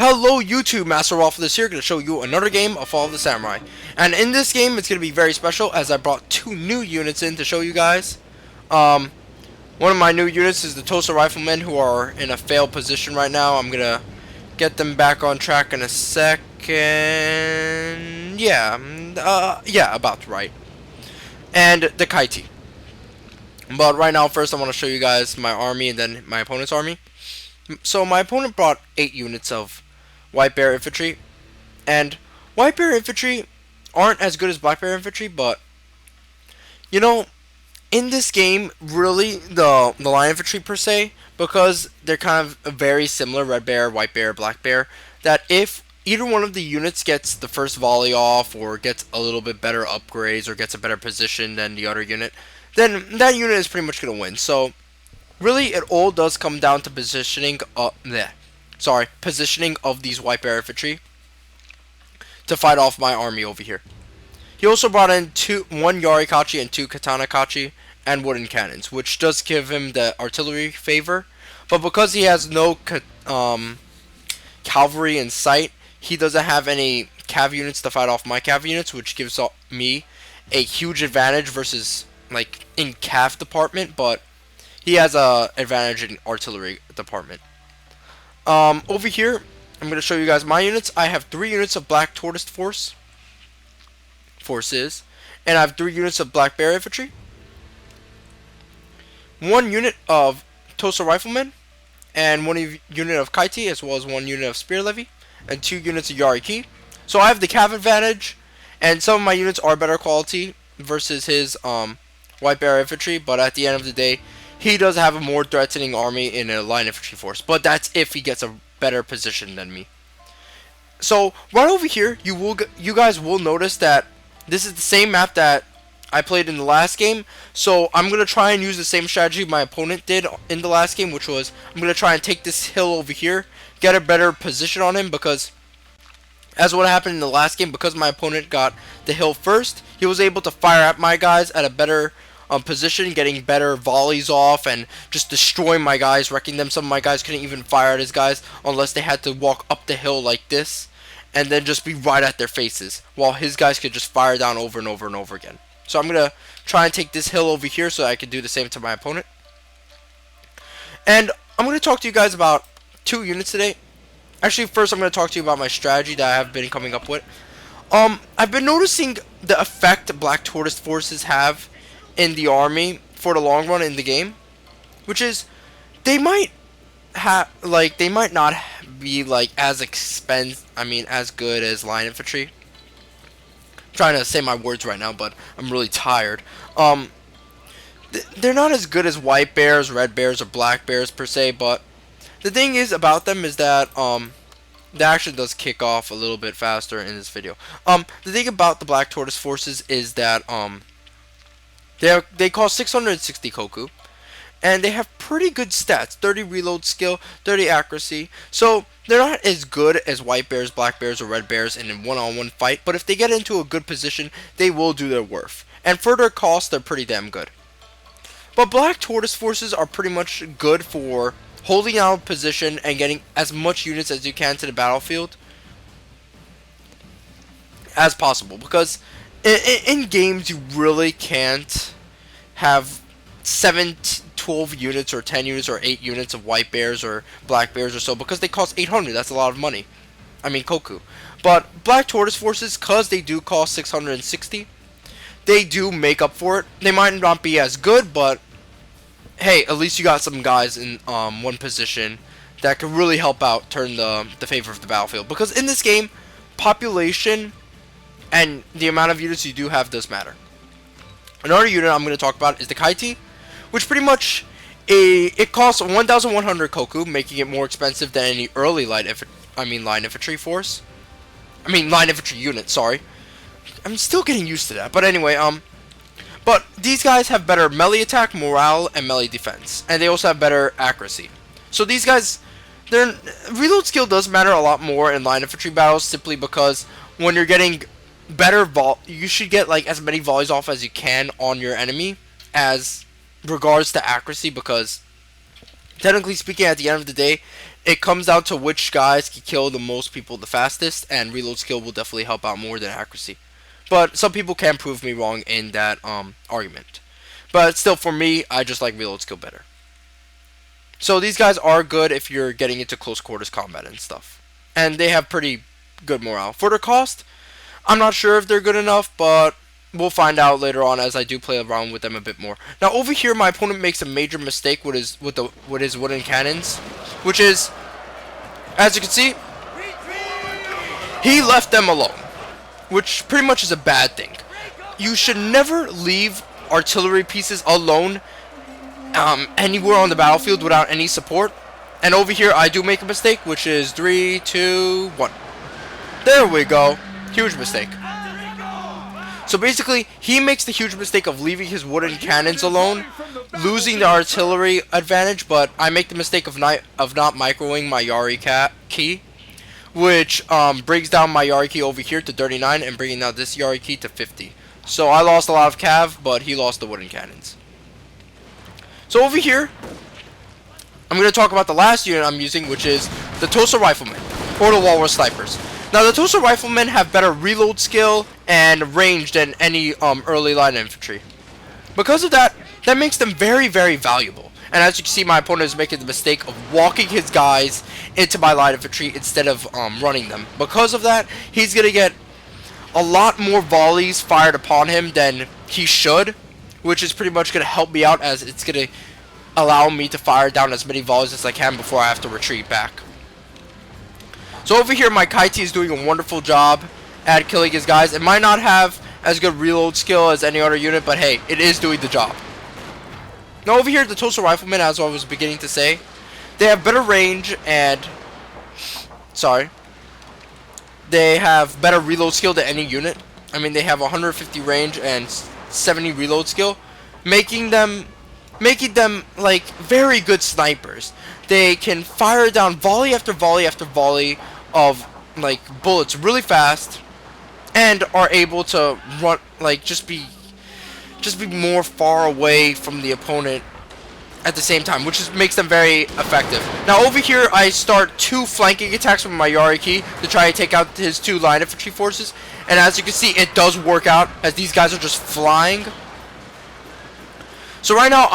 Hello YouTube, Master Waffle here, going to show you another game of Fall of the Samurai. And in this game, it's going to be very special as I brought two new units in to show you guys. One of my new units is the Tosa Riflemen, who are in a failed position right now. I'm going to get them back on track in a second. Yeah, about right. And the Kaiti. But right now, first I want to show you guys my army and then my opponent's army. So my opponent brought 8 units of White Bear Infantry, and White Bear Infantry aren't as good as Black Bear Infantry, but you know, in this game, really the Lion Infantry per se, because they're kind of very similar, Red Bear, White Bear, Black Bear, that if either one of the units gets the first volley off or gets a little bit better upgrades or gets a better position than the other unit, then that unit is pretty much going to win. So really, it all does come down to positioning of these White Bear Infantry to fight off my army over here. He also brought in one Yarikachi and 2 Katana Kachi and wooden cannons, which does give him the artillery favor. But because he has no cavalry in sight, he doesn't have any cav units to fight off my cav units, which gives me a huge advantage versus like in cav department, but he has a advantage in artillery department. Over here, I'm going to show you guys my units. I have 3 units of Black Tortoise forces, and I have 3 units of Black Bear Infantry, 1 unit of Tosa Riflemen, and 1 unit of Kaiti, as well as 1 unit of Spear Levy, and 2 units of Yariki. So I have the cav advantage, and some of my units are better quality versus his White Bear Infantry, but at the end of the day, he does have a more threatening army in a line infantry force, but that's if he gets a better position than me. So right over here, you guys will notice that this is the same map that I played in the last game. So I'm gonna try and use the same strategy my opponent did in the last game, which was I'm gonna try and take this hill over here, get a better position on him, because as what happened in the last game, because my opponent got the hill first, he was able to fire at my guys at a better position, getting better volleys off and just destroying my guys, wrecking them. Some of my guys couldn't even fire at his guys unless they had to walk up the hill like this and then just be right at their faces, while his guys could just fire down over and over and over again. So I'm going to try and take this hill over here so I can do the same to my opponent. And I'm going to talk to you guys about 2 units today. Actually, first I'm going to talk to you about my strategy that I have been coming up with. I've been noticing the effect Black Tortoise forces have in the army for the long run in the game, which is they might not be like as as good as line infantry. I'm trying to say my words right now, but I'm really tired. They're not as good as White Bears, Red Bears, or Black Bears per se, but the thing is about them is that that actually does kick off a little bit faster in this video. The thing about the Black Tortoise forces is that they cost 660 Koku, and they have pretty good stats: 30 reload skill, 30 accuracy. So they're not as good as White Bears, Black Bears, or Red Bears in a one-on-one fight, but if they get into a good position, they will do their worth. And for their cost, they're pretty damn good. But Black Tortoise forces are pretty much good for holding out position and getting as much units as you can to the battlefield as possible, because in games you really can't have 12 units or 10 units or 8 units of White Bears or Black Bears or so, because they cost 800. That's a lot of money. Koku. But Black Tortoise forces, because they do cost 660, they do make up for it. They might not be as good, but hey, at least you got some guys in one position that can really help out turn the favor of the battlefield. Because in this game, population and the amount of units you do have does matter. Another unit I'm going to talk about is the Kaiti, which pretty much it costs 1,100 Koku, making it more expensive than any early line infantry force. Line infantry unit. Sorry, I'm still getting used to that. But anyway, but these guys have better melee attack, morale, and melee defense, and they also have better accuracy. So these guys, their reload skill does matter a lot more in line infantry battles, simply because when you're getting better you should get like as many volleys off as you can on your enemy as regards to accuracy, because technically speaking, at the end of the day, it comes down to which guys can kill the most people the fastest, and reload skill will definitely help out more than accuracy. But some people can prove me wrong in that argument. But still, for me, I just like reload skill better. So these guys are good if you're getting into close quarters combat and stuff. And they have pretty good morale. For their cost, I'm not sure if they're good enough, but we'll find out later on as I do play around with them a bit more. Now over here, my opponent makes a major mistake with his wooden cannons, which is, as you can see, he left them alone, which pretty much is a bad thing. You should never leave artillery pieces alone anywhere on the battlefield without any support. And over here, I do make a mistake, which is 3, 2, 1. There we go. Huge mistake. So basically, he makes the huge mistake of leaving his wooden cannons alone, losing the artillery advantage, but I make the mistake of not microing my Yari key, which brings down my Yari key over here to 39 and bringing down this Yari key to 50. So I lost a lot of cav, but he lost the wooden cannons. So over here, I'm going to talk about the last unit I'm using, which is the Tosa Riflemen, or the Walrus Snipers. Now the Tosa Riflemen have better reload skill and range than any early line infantry. Because of that, that makes them very, very valuable. And as you can see, my opponent is making the mistake of walking his guys into my line infantry instead of running them. Because of that, he's going to get a lot more volleys fired upon him than he should, which is pretty much going to help me out, as it's going to allow me to fire down as many volleys as I can before I have to retreat back. So over here, my Kaiti is doing a wonderful job at killing his guys. It might not have as good reload skill as any other unit, but hey, it is doing the job. Now over here, the Tosa Riflemen, as I was beginning to say, they have better range and... They have better reload skill than any unit. I mean, they have 150 range and 70 reload skill, making them like very good snipers. They can fire down volley after volley after volley of like bullets really fast, and are able to run like just be more far away from the opponent at the same time, which makes them very effective. Now over here, I start 2 flanking attacks with my Yari key to try to take out his 2 line infantry forces, and as you can see, it does work out, as these guys are just flying. So right now,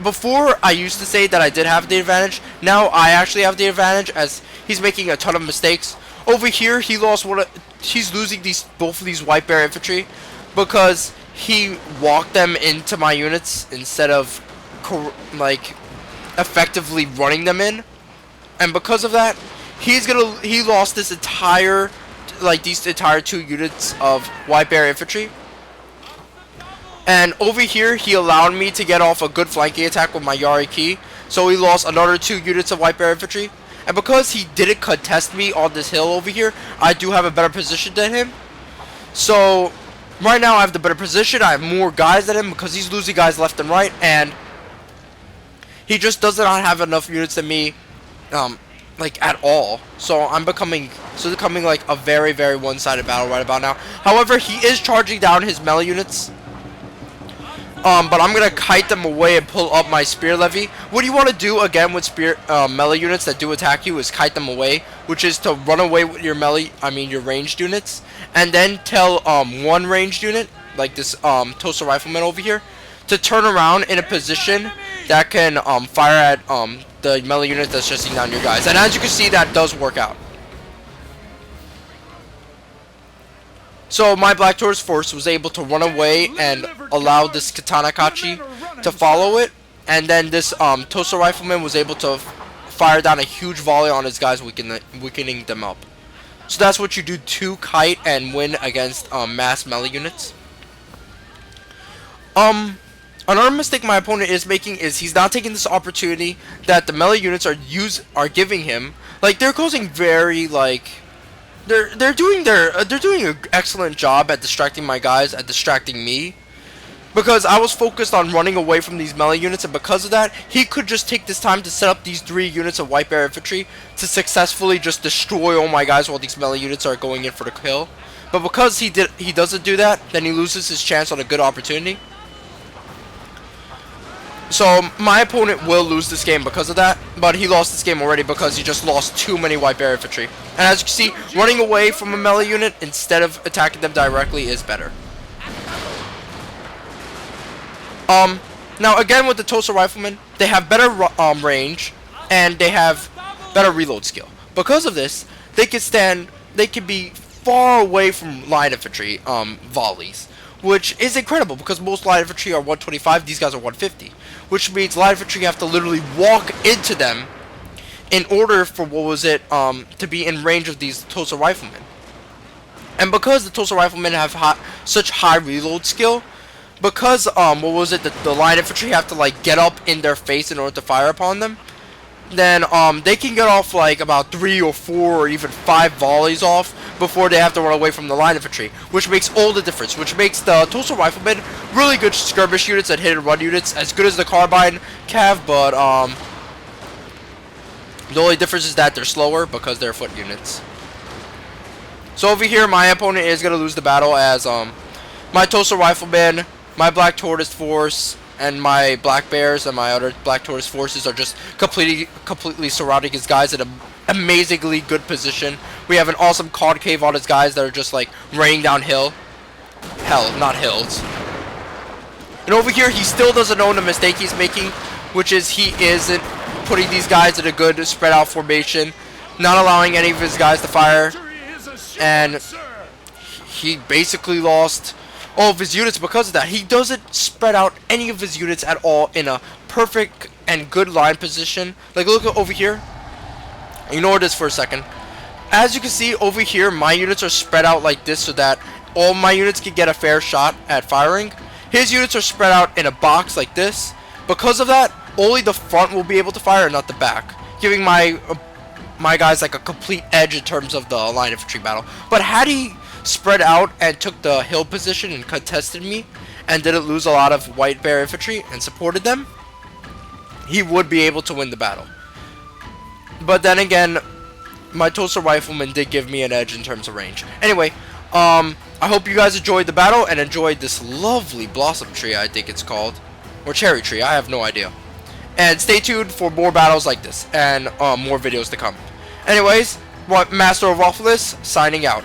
before I used to say that I did have the advantage. Now I actually have the advantage, as he's making a ton of mistakes. Over here, he's losing both of these white bear infantry because he walked them into my units instead of effectively running them in, and because of that, he lost these entire 2 units of white bear infantry. And over here, he allowed me to get off a good flanking attack with my Yari key, so he lost another 2 units of white bear infantry. And because he didn't contest me on this hill over here, I do have a better position than him. So right now I have the better position. I have more guys than him because he's losing guys left and right, and he just does not have enough units than me, at all. So I'm becoming like a very, very one-sided battle right about now. However, he is charging down his melee units. But I'm gonna kite them away and pull up my spear levy. What you want to do again with melee units that do attack you is kite them away, which is to run away with your your ranged units, and then tell one ranged unit like this Tosa Rifleman over here to turn around in a position that can fire at the melee unit that's chasing down your guys. And as you can see, that does work out. So my Black Taurus force was able to run away and allow this Katana Kachi to follow it, and then this Tosa Rifleman was able to fire down a huge volley on his guys, weakening them up. So that's what you do to kite and win against mass melee units. Another mistake my opponent is making is he's not taking this opportunity that the melee units are giving him. Like, they're causing very they're doing an excellent job at distracting my guys, at distracting me, because I was focused on running away from these melee units, and because of that, he could just take this time to set up these 3 units of white bear infantry to successfully just destroy all my guys while these melee units are going in for the kill. But because he doesn't do that, then he loses his chance on a good opportunity. So my opponent will lose this game because of that, but he lost this game already because he just lost too many white bear infantry. And as you can see, running away from a melee unit instead of attacking them directly is better. Now again with the Tulsa Riflemen, they have better range and they have better reload skill. Because of this, they can be far away from light infantry volleys, which is incredible because most light infantry are 125, these guys are 150, which means light infantry have to literally walk into them in order for to be in range of these Tulsa Riflemen. And because the Tulsa Riflemen have such high reload skill, because the light infantry have to like get up in their face in order to fire upon them, then they can get off like about 3 or 4 or even 5 volleys off before they have to run away from the light infantry, which makes all the difference, which makes the Tulsa Riflemen really good skirmish units and hit and run units, as good as the carbine cav, but the only difference is that they're slower because they're foot units. So over here my opponent is going to lose the battle as my Tulsa Riflemen, my Black Tortoise force, and my Black Bears and my other Black Tortoise forces are just completely surrounding his guys in an amazingly good position. We have an awesome concave on his guys that are just like raining down hell, not hills. And over here he still doesn't know the mistake he's making, which is he isn't putting these guys in a good spread out formation, not allowing any of his guys to fire, and he basically lost all of his units because of that. He doesn't spread out any of his units at all in a perfect and good line position. Like look over here. Ignore this for a second. As you can see over here, my units are spread out like this so that all my units can get a fair shot at firing. His units are spread out in a box like this. Because of that, only the front will be able to fire and not the back, giving my guys like a complete edge in terms of the line infantry battle. But had he spread out and took the hill position and contested me and didn't lose a lot of white bear infantry and supported them, he would be able to win the battle. But then again, my Tulsa Riflemen did give me an edge in terms of range. Anyway, I hope you guys enjoyed the battle and enjoyed this lovely blossom tree, I think it's called, or cherry tree, I have no idea. And stay tuned for more battles like this and more videos to come. Anyways, Master of Waffleless signing out.